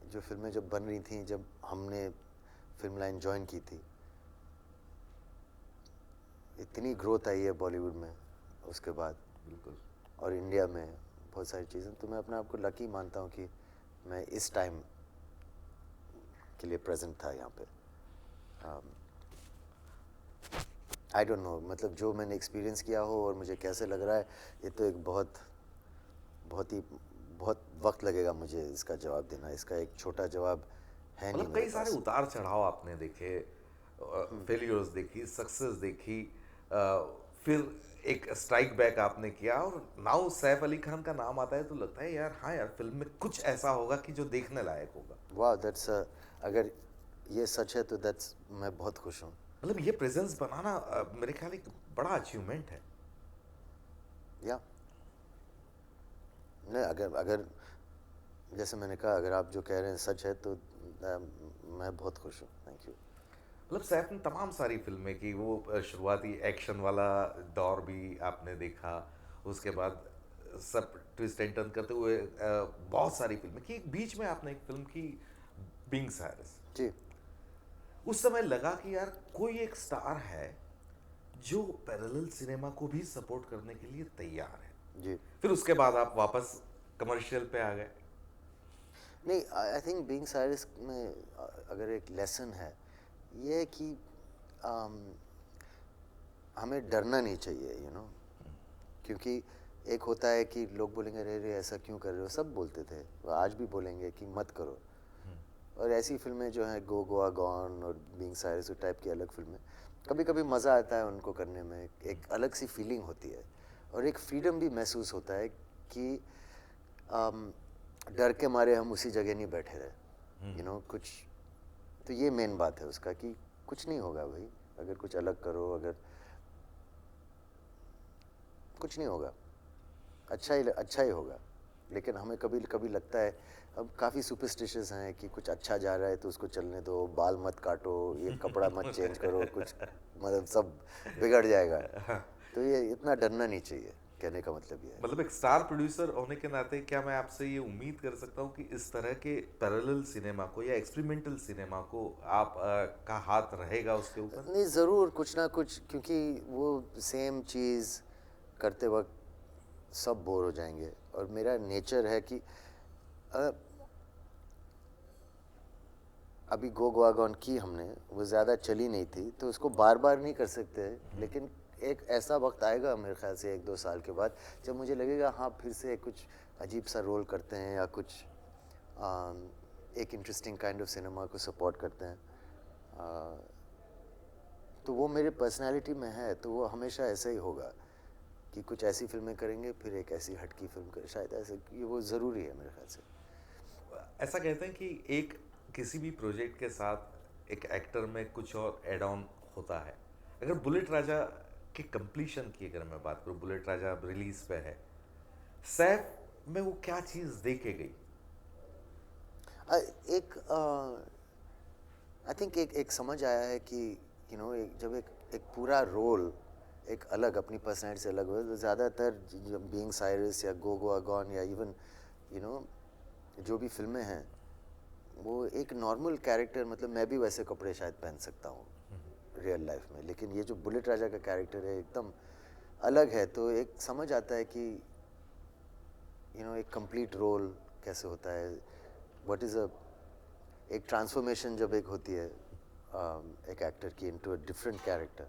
जो फिल्में जब बन रही थी, जब हमने फिल्म लाइन ज्वाइन की थी, इतनी ग्रोथ आई है बॉलीवुड में उसके बाद, बिल्कुल। और इंडिया में बहुत सारी चीज़ें, तो मैं अपने आप को लकी मानता हूँ कि मैं इस टाइम के लिए प्रेजेंट था यहाँ पे। आई डोंट नो, मतलब जो मैंने एक्सपीरियंस किया हो और मुझे कैसे लग रहा है, ये तो एक बहुत वक्त लगेगा मुझे इसका जवाब देना। इसका एक छोटा जवाब है नहीं मतलब मेरे कई सारे पास। उतार चढ़ाव आपने देखे, फेलियर्स देखी, सक्सेस देखी, फिर एक स्ट्राइक बैक आपने किया, और नाउ सैफ अली खान का नाम आता है तो लगता है यार हाँ यार फिल्म में कुछ ऐसा होगा कि जो देखने लायक होगा। वाह, दैट्स, अगर ये सच है तो दैट्स, मैं बहुत खुश हूँ। मतलब ये प्रेजेंस बनाना मेरे ख्याल एक बड़ा अचीवमेंट है। या नहीं, अगर अगर जैसे मैंने कहा, अगर आप जो कह रहे हैं सच है तो मैं बहुत खुश हूँ। Thank you. मतलब सैफ ने तमाम सारी फिल्में की, वो शुरुआती एक्शन वाला दौर भी आपने देखा, उसके बाद सब ट्विस्ट एंड टर्न करते हुए बहुत सारी फिल्में की। बीच में आपने एक फिल्म की, बिंग साइरस। जी। उस समय लगा कि यार कोई एक स्टार है जो पैरेलल सिनेमा को भी सपोर्ट करने के लिए तैयार है। जी। फिर उसके बाद आप वापस कमर्शियल पे आ गए। नहीं, आई थिंक बीइंग साइरस में अगर एक लेसन है, ये है कि um, हमें डरना नहीं चाहिए, क्योंकि एक होता है कि लोग बोलेंगे अरे अरे ऐसा क्यों कर रहे हो, सब बोलते थे, वो आज भी बोलेंगे कि मत करो। और ऐसी फिल्में जो हैं, गो गोआ गॉन और बीइंग साइरस टाइप की अलग फिल्में, कभी कभी मज़ा आता है उनको करने में, एक अलग सी फीलिंग होती है, और एक फ्रीडम भी महसूस होता है कि um, डर के मारे हम उसी जगह नहीं बैठे रहे, कुछ। तो ये मेन बात है उसका, कि कुछ नहीं होगा भाई, अगर कुछ अलग करो, अगर कुछ नहीं होगा, अच्छा ही होगा। लेकिन हमें कभी कभी लगता है, अब काफ़ी सुपरस्टिशियस हैं कि कुछ अच्छा जा रहा है तो उसको चलने दो, बाल मत काटो, ये कपड़ा मत चेंज करो, कुछ मतलब सब बिगड़ जाएगा। तो ये इतना डरना नहीं चाहिए, कहने का मतलब ये है। मतलब एक स्टार प्रोड्यूसर होने के नाते क्या मैं आपसे ये उम्मीद कर सकता हूँ कि इस तरह के पैरेलल सिनेमा को या एक्सपेरिमेंटल सिनेमा को आप का हाथ रहेगा उसके ऊपर? नहीं, ज़रूर कुछ ना कुछ, क्योंकि वो सेम चीज़ करते वक्त सब बोर हो जाएंगे, और मेरा नेचर है कि अ, अभी गो गोआ गॉन की हमने, वो ज़्यादा चली नहीं थी तो उसको बार बार नहीं कर सकते, लेकिन एक ऐसा वक्त आएगा मेरे ख्याल से 1-2 साल के बाद, जब मुझे लगेगा हाँ फिर से कुछ अजीब सा रोल करते हैं, या कुछ एक इंटरेस्टिंग काइंड ऑफ सिनेमा को सपोर्ट करते हैं। तो वो मेरे पर्सनालिटी में है, तो वो हमेशा ऐसा ही होगा कि कुछ ऐसी फिल्में करेंगे, फिर एक ऐसी हटकी फिल्म करें, शायद ऐसे, ये वो ज़रूरी है मेरे ख्याल से। ऐसा कहते हैं कि एक किसी भी प्रोजेक्ट के साथ एक एक्टर में कुछ और एड ऑन होता है। अगर बुलेट राजा के कंप्लीशन की अगर मैं बात करूं, बुलेट राजा अब रिलीज पे है, सैफ में वो क्या चीज दे के गई? एक आई थिंक एक समझ आया है कि एक जब एक पूरा रोल एक अलग अपनी पर्सनैलिटी से अलग हो, तो ज़्यादातर बीइंग साइरस या गो गोआ गॉन या इवन यू नो जो भी फिल्में हैं, वो एक नॉर्मल कैरेक्टर, मतलब मैं भी वैसे कपड़े शायद पहन सकता हूँ रियल लाइफ में, लेकिन ये जो बुलेट राजा का कैरेक्टर है एकदम अलग है, तो एक समझ आता है कि एक कंप्लीट रोल कैसे होता है, व्हाट इज़ अ एक ट्रांसफॉर्मेशन जब एक होती है एक एक्टर की इनटू अ डिफरेंट कैरेक्टर।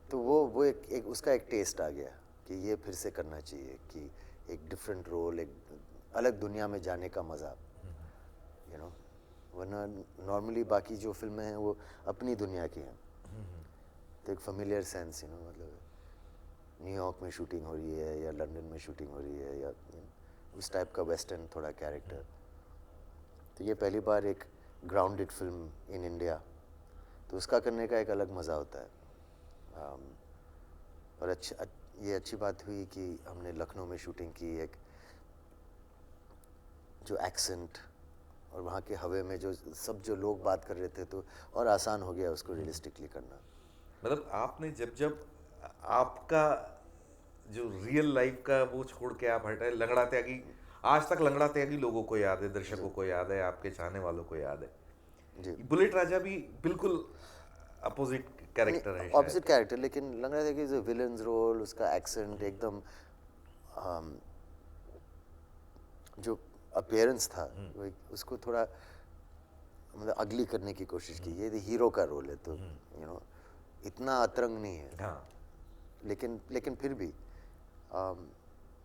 तो वो एक उसका एक टेस्ट आ गया कि ये फिर से करना चाहिए, कि एक डिफरेंट रोल, एक अलग दुनिया में जाने का मज़ा, यू नो वरना नॉर्मली बाकी जो फिल्में हैं वो अपनी दुनिया की हैं, तो एक फेमिलियर सेंस, मतलब न्यूयॉर्क में शूटिंग हो रही है या लंदन में शूटिंग हो रही है, या उस टाइप का वेस्टर्न थोड़ा कैरेक्टर। तो ये पहली बार एक ग्राउंडेड फिल्म इन इंडिया, तो उसका करने का एक अलग मज़ा होता है। और ये अच्छी बात हुई कि हमने लखनऊ में शूटिंग की, एक जो एक्सेंट और वहाँ के हवा में जो लोग बात कर रहे थे, तो और आसान हो गया उसको रियलिस्टिकली करना। मतलब आपने जब जब आपका जो रियल लाइफ का वो छोड़ के आप हटे, लंगड़ा त्यागी, आज तक लंगड़ा त्यागी लोगों को याद है, जी दर्शकों को याद है, आपके चाहने वालों को याद है। जी। बुलेट राजा भी बिल्कुल अपोजिट नहीं, कैरेक्टर है ऑपोजिट शायद। कैरेक्टर, लेकिन लग रहा था कि जो विलन्स रोल, उसका एक्सेंट एकदम जो अपीयरेंस था, उसको थोड़ा मतलब अगली करने की कोशिश की। ये हीरो का रोल है तो इतना अतरंग नहीं है, हाँ। लेकिन लेकिन फिर भी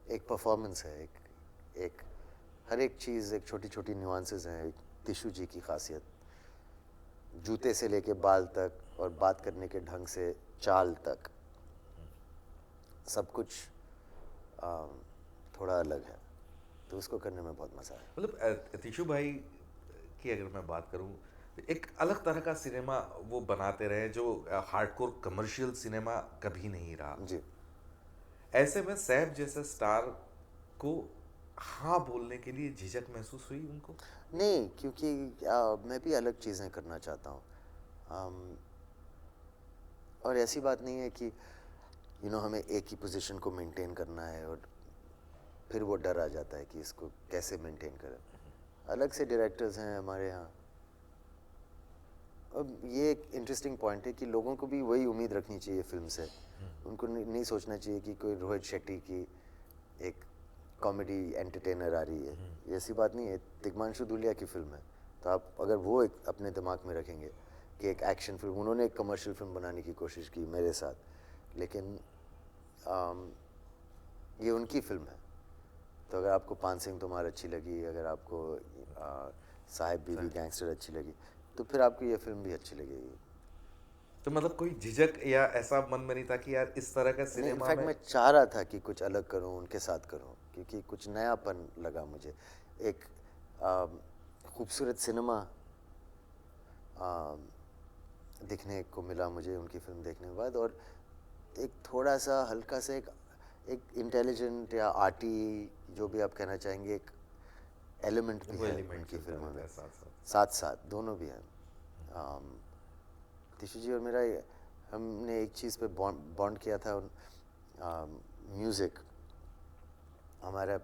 एक परफॉर्मेंस है, एक हर एक चीज़, एक छोटी छोटी न्यूआंसेस हैं। एक टिशू जी की खासियत, जूते से लेके बाल तक और बात करने के ढंग से चाल तक, सब कुछ थोड़ा अलग है, तो उसको करने में बहुत मज़ा आया। मतलब तीशू भाई की अगर मैं बात करूं, एक अलग तरह का सिनेमा वो बनाते रहे जो हार्डकोर कमर्शियल सिनेमा कभी नहीं रहा। जी। ऐसे में सैफ जैसे स्टार को हाँ बोलने के लिए झिझक महसूस हुई उनको? नहीं, क्योंकि मैं भी अलग चीज़ें करना चाहता हूँ। और ऐसी बात नहीं है कि हमें एक ही पोजीशन को मेंटेन करना है और फिर वो डर आ जाता है कि इसको कैसे मेंटेन करें। अलग से डायरेक्टर्स हैं हमारे यहाँ। अब ये एक इंटरेस्टिंग पॉइंट है कि लोगों को भी वही उम्मीद रखनी चाहिए फिल्म से। उनको नहीं सोचना चाहिए कि कोई रोहित शेट्टी की एक कॉमेडी एंटरटेनर आ रही है। ये ऐसी बात नहीं है। तिग्मांशु धूलिया की फिल्म है, तो आप अगर वो एक अपने दिमाग में रखेंगे कि एक एक्शन फिल्म, उन्होंने एक कमर्शियल फिल्म बनाने की कोशिश की मेरे साथ, लेकिन ये उनकी फिल्म है। तो अगर आपको पान सिंह तोमर अच्छी लगी, अगर आपको साहिब बीवी गैंगस्टर अच्छी लगी, तो फिर आपको ये फिल्म भी अच्छी लगेगी। तो मतलब कोई झिझक या ऐसा मन में नहीं था कि यार इस तरह का नहीं, सिनेमा इनफैक्ट में? मैं चाह रहा था कि कुछ अलग करूं, उनके साथ करूं, क्योंकि कुछ नयापन लगा मुझे। एक खूबसूरत सिनेमा दिखने को मिला मुझे उनकी फिल्म देखने के बाद, और एक थोड़ा सा हल्का सा एक इंटेलिजेंट या आर्टी, जो भी आप कहना चाहेंगे, एक एलिमेंट भी वो है एलिमेंट उनकी चलता फिल्मों रहता में। है साथ साथ। साथ साथ दोनों भी हैं। टिशू जी और मेरा हमने एक चीज़ पे बॉन्ड किया था। म्यूज़िक हमारा,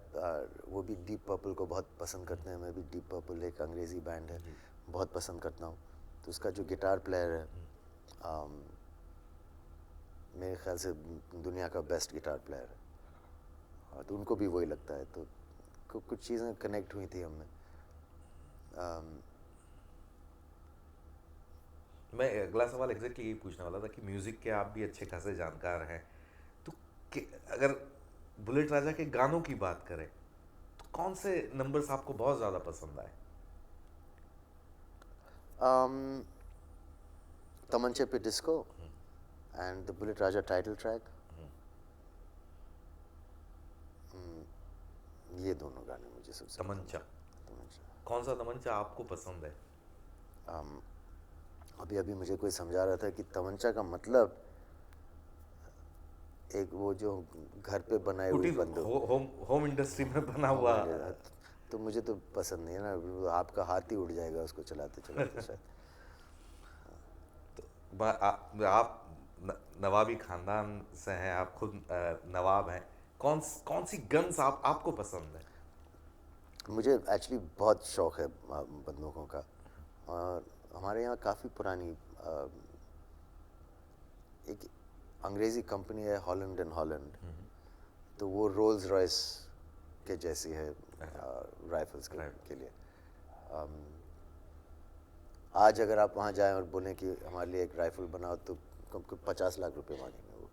वो भी डीप पर्पल को बहुत पसंद करते हैं। मैं भी डीप पर्पल, एक अंग्रेज़ी बैंड है, बहुत पसंद करता हूँ। तो उसका जो गिटार प्लेयर है, मेरे ख्याल से दुनिया का बेस्ट गिटार प्लेयर है, और तो उनको भी वही लगता है। तो कुछ चीज़ें कनेक्ट हुई थी हमें। मैं अगला सवाल एग्जैक्टली यही पूछने वाला था कि म्यूजिक के आप भी अच्छे खासे जानकार हैं, तो अगर बुलेट राजा के गानों की बात करें तो कौन से नंबर्स आपको बहुत ज़्यादा पसंद आए? तमंचे पे disco and the bullet Raja title track, ये दोनों गाने मुझे सबसे पसंद तमंचा। है। तमंचा। कौन सा तमंचा आपको पसंद है? अभी अभी मुझे कोई समझा रहा था कि तमंचा का मतलब एक वो जो घर पे बनाए हुई कुटीर बंदूक, होम होम इंडस्ट्री में बना होम हुआ। इंडिया। तो मुझे तो पसंद नहीं है ना, वो आपका हाथ ही उड़ जाएगा उसको चलाते चलाते शायद। तो आप नवाबी खानदान से हैं, आप खुद नवाब हैं। कौन सी गन्स आपको पसंद है? मुझे एक्चुअली बहुत शौक है बंदूकों का। और हमारे यहाँ काफ़ी पुरानी एक अंग्रेज़ी कंपनी है, हॉलैंड एंड हॉलैंड। तो वो रोल्स रॉयस के जैसी है राइफल्स के लिए। आज अगर आप वहाँ जाएं और बोलें कि हमारे लिए एक राइफल बनाओ, तो कम 50 लाख रुपए मांगेंगे वो।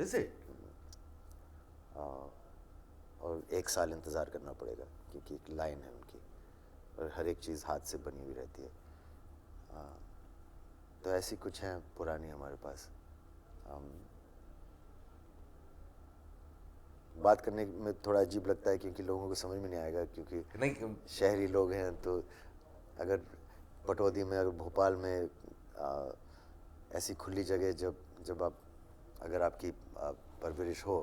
इसे और 1 साल इंतज़ार करना पड़ेगा, क्योंकि एक लाइन है उनकी, और हर एक चीज़ हाथ से बनी हुई रहती है। तो ऐसी कुछ हैं पुरानी हमारे पास। बात करने में थोड़ा अजीब लगता है, क्योंकि लोगों को समझ में नहीं आएगा, क्योंकि नहीं। शहरी लोग हैं। तो अगर पटौदी में, अगर भोपाल में ऐसी खुली जगह जब जब आप, अगर आपकी परवरिश हो,